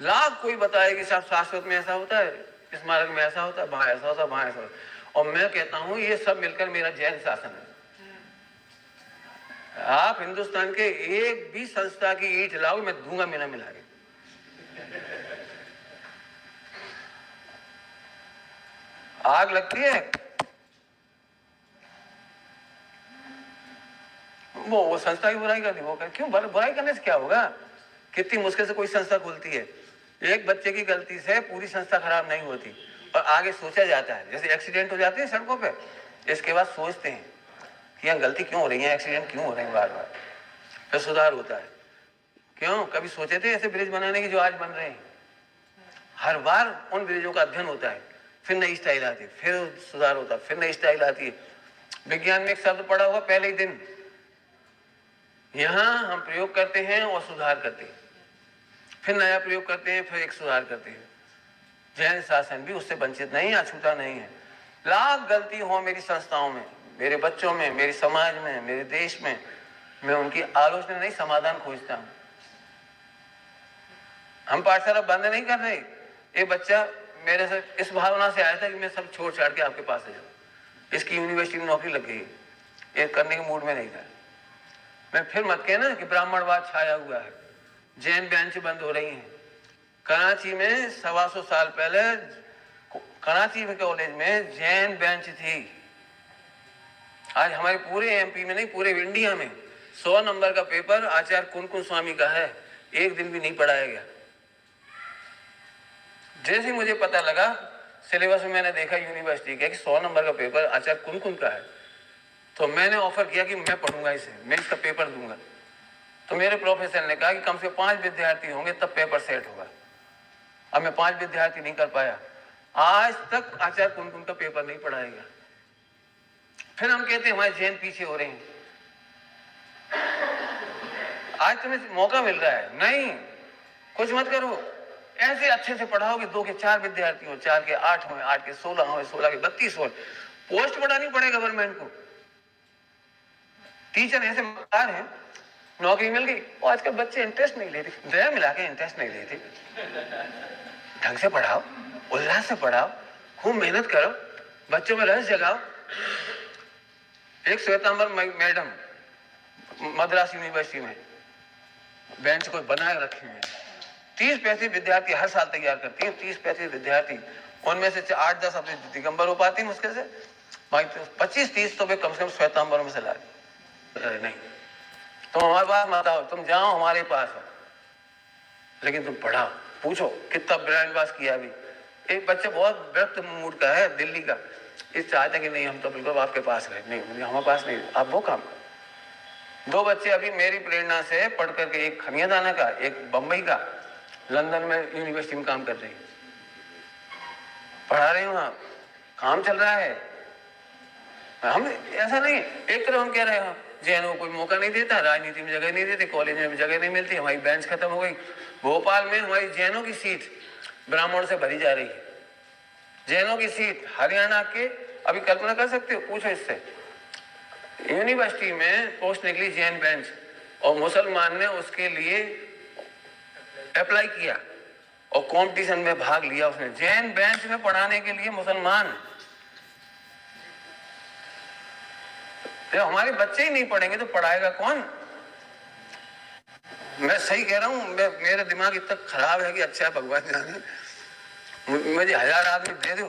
लाख कोई बताए कि साहब शाश्वत में ऐसा होता है, स्मारक में ऐसा होता है, वहां ऐसा होता है, वहां ऐसा होता है। और मैं कहता हूं ये सब मिलकर मेरा जैन शासन है। आप हिंदुस्तान के एक भी संस्था की ईंट लाओ, मैं दूंगा बिना मिला के। आग लगती है, वो संस्था की बुराई करती, वो क्यों बुराई करने से क्या होगा? कितनी मुश्किल से कोई संस्था खुलती है। एक बच्चे की गलती से पूरी संस्था खराब नहीं होती। और आगे सोचा जाता है, जैसे एक्सीडेंट हो जाते हैं सड़कों पे, इसके बाद सोचते हैं कि यहाँ गलती क्यों हो रही है, एक्सीडेंट क्यों हो रहे हैं बार बार, फिर सुधार होता है। क्यों कभी सोचे थे ऐसे ब्रिज बनाने की जो आज बन रहे हैं? हर बार उन ब्रिजों का अध्ययन होता है, फिर नई स्टाइल आती है, फिर सुधार होता है, फिर नई स्टाइल आती है। विज्ञान में एक शब्द पढ़ा होगा पहले ही दिन, यहां हम प्रयोग करते हैं और सुधार करते हैं, फिर नया प्रयोग करते हैं, फिर एक सुधार करते हैं। जैन शासन भी उससे वंचित नहीं है, अछूता नहीं है। लाख गलती हो मेरी संस्थाओं में, मेरे बच्चों में, मेरे समाज में, मेरे देश में, मैं उनकी आलोचना नहीं, समाधान खोजता हूं। हम पाठशाला बंद नहीं कर रहे। एक बच्चा मेरे से इस भावना से आया था कि मैं सब छोड़ छाड़ के आपके पास आ जाऊं, इसकी यूनिवर्सिटी में नौकरी लग गई, ये करने के मूड में नहीं था। मैं फिर मत कहना कि ब्राह्मणवाद छाया हुआ है, जैन बेंच बंद हो रही हैं। कराची में 125 साल पहले कराची में कॉलेज में जैन बेंच थी। आज हमारे पूरे एमपी में नहीं, पूरे इंडिया में 100 नंबर का पेपर आचार्य कुनकुन स्वामी का है, एक दिन भी नहीं पढ़ाया गया। जैसे मुझे पता लगा, सिलेबस में मैंने देखा यूनिवर्सिटी का कि 100 नंबर का पेपर आचार्य कुनकुन का है, तो मैंने ऑफर किया कि मैं पढ़ूंगा इसे, मैं इसका पेपर दूंगा। तो मेरे प्रोफेसर ने कहा कि कम से कम 5 विद्यार्थी होंगे तब पेपर सेट होगा। अब मैं 5 विद्यार्थी नहीं कर पाया, आज तक आचार्य कुनकुन का पेपर नहीं पढ़ाया गया। फिर हम कहते हैं हमारे जैन पीछे हो रहे हैं। आज तुम्हें मौका मिल रहा है, नहीं कुछ मत करो, ऐसे अच्छे से पढ़ाओ कि 2 के 4 विद्यार्थी हो, 4 के 8 हो, 8 के 16 हो, 16 के 32 हो। पोस्ट बढ़ानी पड़ेगा गवर्नमेंट को। टीचर ऐसे मकार हैं, नौकरी मिल गई, वो आजकल बच्चे इंटरेस्ट नहीं लेते, दया मिला के इंटरेस्ट नहीं लेते। ढंग से पढ़ाओ, उल्लास से पढ़ाओ, खूब मेहनत करो, बच्चों में रस जगाओ। एक श्वेतांबर मैडम मद्रास यूनिवर्सिटी में बेंच को बनाए रखे हुए 30-35 विद्यार्थी हर साल तैयार करती है। 30-35 विद्यार्थी, उनमें से 8-10 अपने दिगंबर हो पाती मुश्किल से, 25-30 तो वे कम से कम श्वेतांबरों में से ला नहीं। तुम हमारे पास मत आओ, तुम जाओ हमारे पास हो, लेकिन तुम पढ़ाओ, पूछो कितना ब्रांड पास किया। अभी एक बच्चा बहुत व्यक्त मूड का है दिल्ली का, इस चाहता कि नहीं हम तो बिल्कुल आपके पास रहे, नहीं हमारे पास नहीं, आप वो काम करो। 2 बच्चे अभी मेरी प्रेरणा से पढ़ करके, एक खनियादाना का, एक बंबई का, लंदन में यूनिवर्सिटी में काम कर रहे हैं, पढ़ा रहे वहां, काम चल रहा है। हम ऐसा नहीं, एक तरफ हम कह रहे हैं जैनों को कोई मौका नहीं देता, राजनीति में जगह नहीं देते, कॉलेज में जगह नहीं मिलती, हमारी बेंच खत्म हो गई। भोपाल में हमारी जैनों की सीट ब्राह्मण से भरी जा रही है। जैनों की सीट हरियाणा के, अभी कल्पना कर सकते हो, पूछो इससे, यूनिवर्सिटी में पोस्ट निकली जैन बेंच, और मुसलमान ने उसके लिए अप्लाई किया और कंपटीशन में भाग लिया उसने, जैन बेंच में पढ़ाने के लिए मुसलमान। तो हमारे बच्चे ही नहीं पढ़ेंगे तो पढ़ाएगा कौन? मैं सही कह रहा हूं, मेरा दिमाग इतना खराब है कि अच्छा भगवान जाने, मुझे 1000 आदमी दे दो